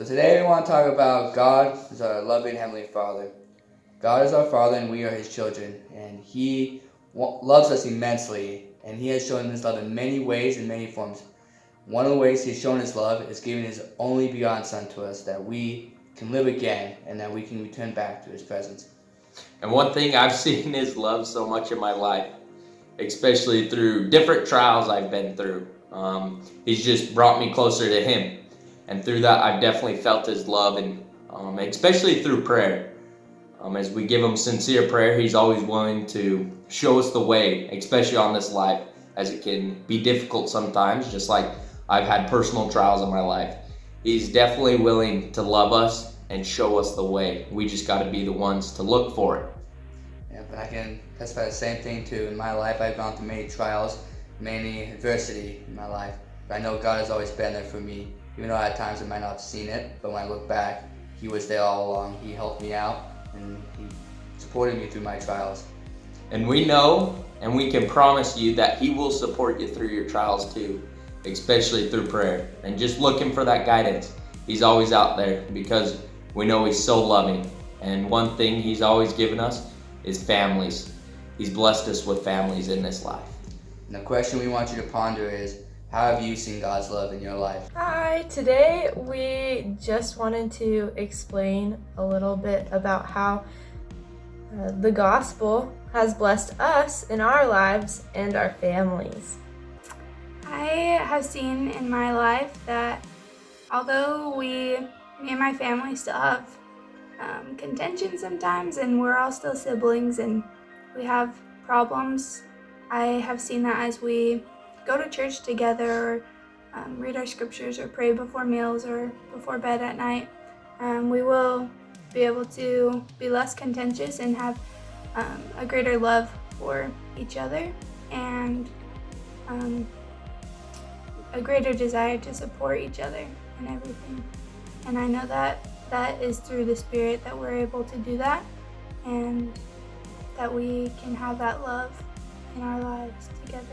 So today we want to talk about God as our loving Heavenly Father. God is our Father and we are His children, and He loves us immensely, and He has shown His love in many ways and many forms. One of the ways He's shown His love is giving His only begotten Son to us, that we can live again and that we can return back to His presence. And one thing I've seen His love so much in my life, especially through different trials I've been through. He's just brought me closer to Him. And through that, I've definitely felt His love, and especially through prayer. As we give Him sincere prayer, He's always willing to show us the way, especially on this life, as it can be difficult sometimes, just like I've had personal trials in my life. He's definitely willing to love us and show us the way. We just got to be the ones to look for it. Yeah, but I can testify the same thing too. In my life, I've gone through many trials, many adversity in my life. But I know God has always been there for me. Even though at times I might not have seen it, but when I look back, He was there all along. He helped me out, and He supported me through my trials. And we know, and we can promise you that He will support you through your trials too, especially through prayer. And just looking for that guidance. He's always out there because we know He's so loving. And one thing He's always given us is families. He's blessed us with families in this life. And the question we want you to ponder is, how have you seen God's love in your life? Hi, today we just wanted to explain a little bit about how the gospel has blessed us in our lives and our families. I have seen in my life that although me and my family still have contention sometimes, and we're all still siblings and we have problems, I have seen that as we go to church together, or read our scriptures, or pray before meals or before bed at night, we will be able to be less contentious and have a greater love for each other, and a greater desire to support each other in everything. And I know that is through the Spirit that we're able to do that, and that we can have that love in our lives together.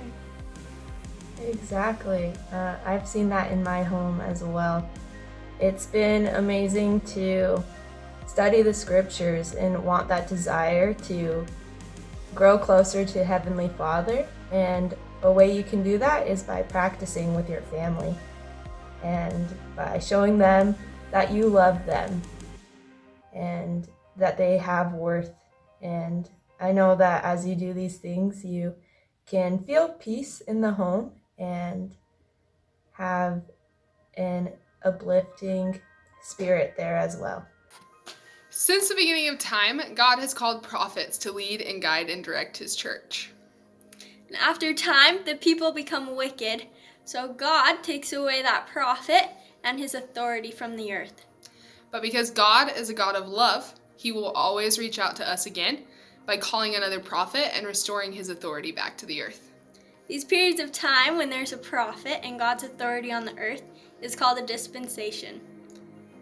Exactly. I've seen that in my home as well. It's been amazing to study the scriptures and want that desire to grow closer to Heavenly Father. And a way you can do that is by practicing with your family and by showing them that you love them and that they have worth. And I know that as you do these things, you can feel peace in the home and have an uplifting spirit there as well. Since the beginning of time, God has called prophets to lead and guide and direct His church. And after time, the people become wicked, so God takes away that prophet and his authority from the earth. But because God is a God of love, He will always reach out to us again by calling another prophet and restoring His authority back to the earth. These periods of time when there's a prophet and God's authority on the earth is called a dispensation.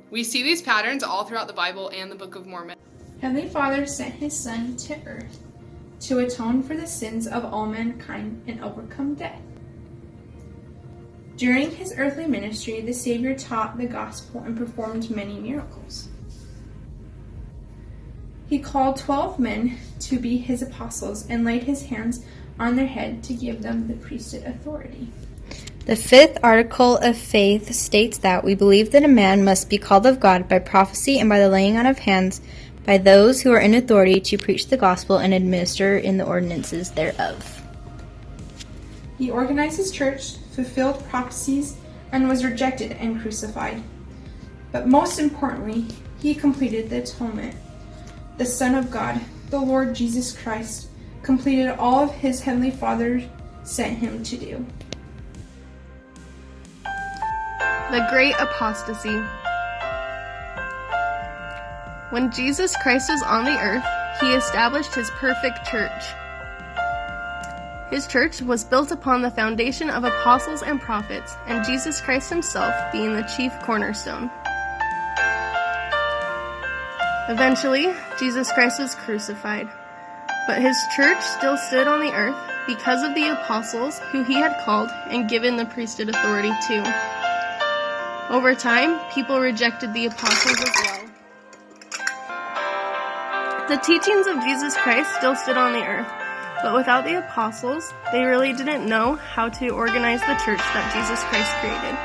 We see these patterns all throughout the Bible and the Book of Mormon. Heavenly Father sent His Son to earth to atone for the sins of all mankind and overcome death. During His earthly ministry, the Savior taught the gospel and performed many miracles. He called 12 men to be His apostles and laid His hands on their head to give them the priesthood authority. The fifth article of faith states that we believe that a man must be called of God by prophecy and by the laying on of hands by those who are in authority to preach the gospel and administer in the ordinances thereof. He organized His church, fulfilled prophecies, and was rejected and crucified. But most importantly, He completed the atonement. The Son of God, the Lord Jesus Christ, completed all of His Heavenly Father sent Him to do. The Great Apostasy. When Jesus Christ was on the earth, He established His perfect church. His church was built upon the foundation of apostles and prophets, and Jesus Christ Himself being the chief cornerstone. Eventually, Jesus Christ was crucified, but His church still stood on the earth because of the apostles who He had called and given the priesthood authority to. Over time, people rejected the apostles as well. The teachings of Jesus Christ still stood on the earth, but without the apostles, they really didn't know how to organize the church that Jesus Christ created.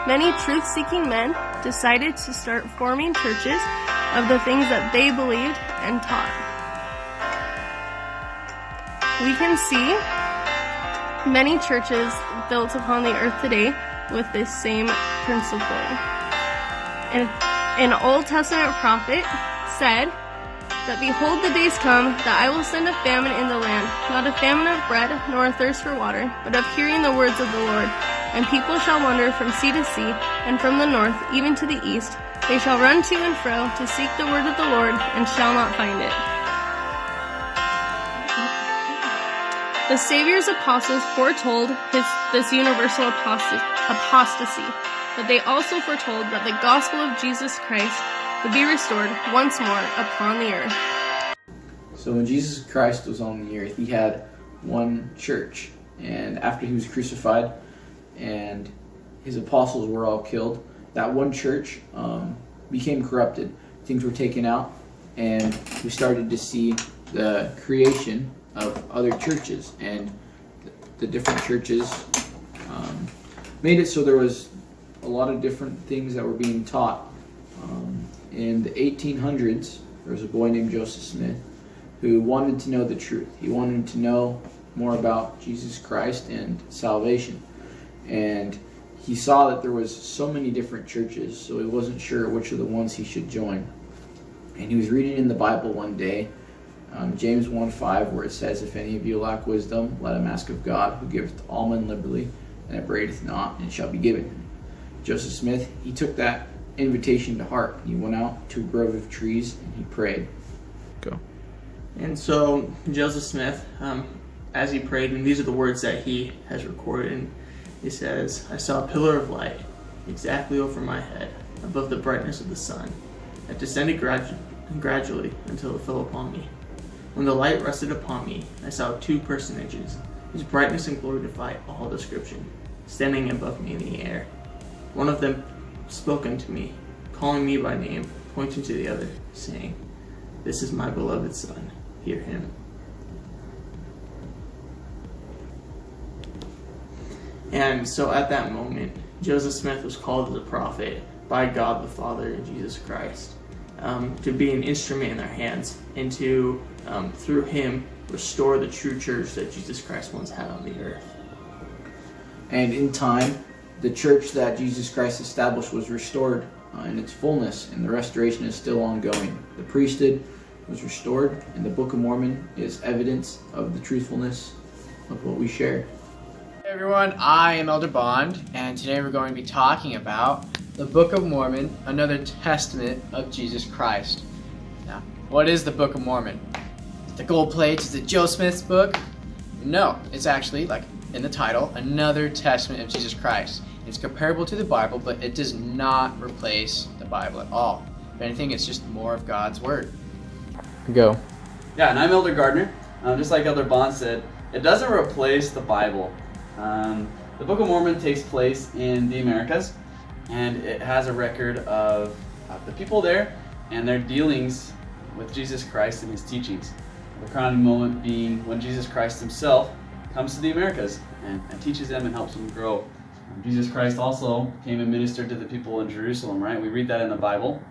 Many truth-seeking men decided to start forming churches of the things that they believed and taught. We can see many churches built upon the earth today with this same principle. And an Old Testament prophet said that, "Behold, the days come that I will send a famine in the land, not a famine of bread, nor a thirst for water, but of hearing the words of the Lord. And people shall wander from sea to sea, and from the north even to the east. They shall run to and fro to seek the word of the Lord, and shall not find it." The Savior's apostles foretold this universal apostasy, but they also foretold that the gospel of Jesus Christ would be restored once more upon the earth. So when Jesus Christ was on the earth, he had one church. And after he was crucified and his apostles were all killed, that one church became corrupted. Things were taken out, and we started to see the creation of other churches. And the different churches made it so there was a lot of different things that were being taught. In the 1800s, there was a boy named Joseph Smith who wanted to know the truth. He wanted to know more about Jesus Christ and salvation. And he saw that there was so many different churches, so he wasn't sure which of the ones he should join. And he was reading in the Bible one day, James 1:5, where it says, "If any of you lack wisdom, let him ask of God, who giveth all men liberally, and upbraideth not, and it shall be given him." Joseph Smith, he took that invitation to heart. He went out to a grove of trees and he prayed. Go. And so Joseph Smith, as he prayed, and these are the words that he has recorded, and he says, "I saw a pillar of light exactly over my head, above the brightness of the sun. It descended gradually until it fell upon me. When the light rested upon me, I saw two personages, whose brightness and glory defy all description, standing above me in the air. One of them spoke unto me, calling me by name, pointing to the other, saying, 'This is my beloved Son, hear him.'" And so at that moment, Joseph Smith was called as a prophet by God the Father and Jesus Christ, to be an instrument in their hands, and to, through him, restore the true church that Jesus Christ once had on the earth. And in time, the church that Jesus Christ established was restored in its fullness, and the restoration is still ongoing. The priesthood was restored, and the Book of Mormon is evidence of the truthfulness of what we share. Hey everyone, I am Elder Bond, and today we're going to be talking about the Book of Mormon, another testament of Jesus Christ. Now, what is the Book of Mormon? The gold plates, is it Joe Smith's book? No, it's actually, like in the title, another testament of Jesus Christ. It's comparable to the Bible, but it does not replace the Bible at all. If anything, it's just more of God's Word. Go. Yeah, and I'm Elder Gardner. Just like Elder Bond said, it doesn't replace the Bible. The Book of Mormon takes place in the Americas, and it has a record of the people there and their dealings with Jesus Christ and his teachings. The crowning moment being when Jesus Christ himself comes to the Americas and teaches them and helps them grow. Jesus Christ also came and ministered to the people in Jerusalem, right? We read that in the Bible.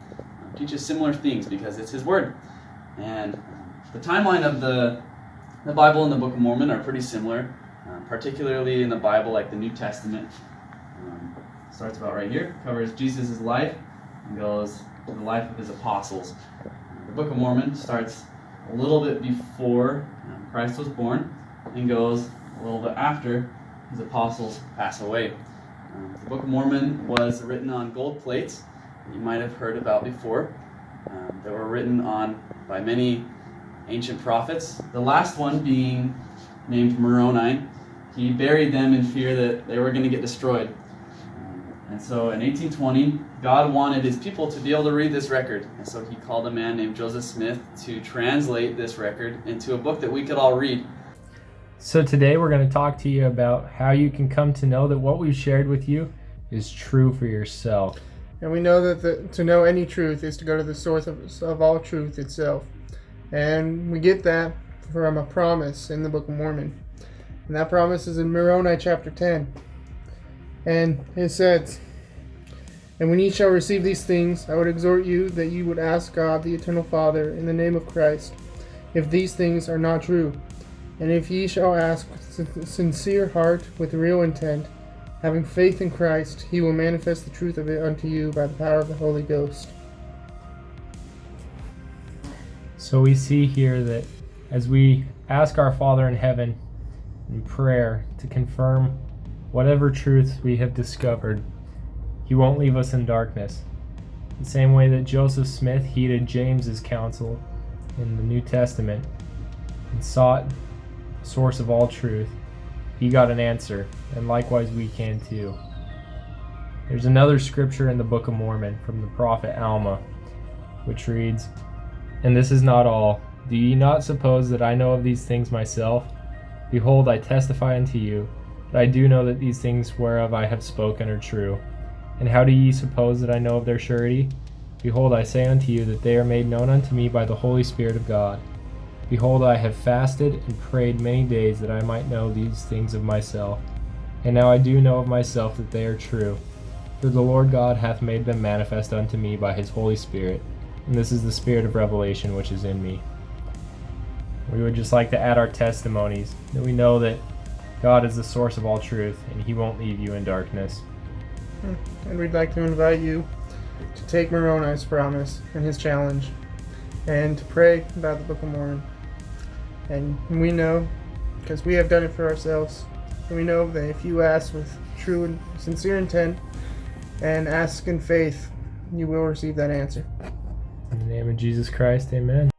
Teaches similar things because it's his word. And the timeline of the Bible and the Book of Mormon are pretty similar, particularly in the Bible, like the New Testament. Starts about right here, covers Jesus' life, and goes to the life of his apostles. The Book of Mormon starts a little bit before Christ was born and goes a little bit after his apostles pass away. The Book of Mormon was written on gold plates that you might have heard about before. That were written on by many ancient prophets. The last one being named Moroni. He buried them in fear that they were going to get destroyed. And so in 1820, God wanted his people to be able to read this record. And so he called a man named Joseph Smith to translate this record into a book that we could all read. So today we're going to talk to you about how you can come to know that what we've shared with you is true for yourself. And we know that to know any truth is to go to the source of all truth itself. And we get that from a promise in the Book of Mormon. And that promise is in Moroni chapter 10. And it says, "And when ye shall receive these things, I would exhort you that ye would ask God the eternal Father in the name of Christ, if these things are not true. And if ye shall ask with sincere heart, with real intent, having faith in Christ, he will manifest the truth of it unto you by the power of the Holy Ghost." So we see here that as we ask our Father in heaven in prayer to confirm whatever truths we have discovered, he won't leave us in darkness. The same way that Joseph Smith heeded James's counsel in the New Testament and sought the source of all truth, he got an answer, and likewise we can too. There's another scripture in the Book of Mormon from the prophet Alma, which reads, "And this is not all. Do ye not suppose that I know of these things myself? Behold, I testify unto you, that I do know that these things whereof I have spoken are true. And how do ye suppose that I know of their surety? Behold, I say unto you that they are made known unto me by the Holy Spirit of God. Behold, I have fasted and prayed many days that I might know these things of myself. And now I do know of myself that they are true. For the Lord God hath made them manifest unto me by his Holy Spirit. And this is the spirit of revelation which is in me." We would just like to add our testimonies, that we know that God is the source of all truth, and he won't leave you in darkness. And we'd like to invite you to take Moroni's promise and his challenge, and to pray about the Book of Mormon. And we know, because we have done it for ourselves, and we know that if you ask with true and sincere intent, and ask in faith, you will receive that answer. In the name of Jesus Christ, amen.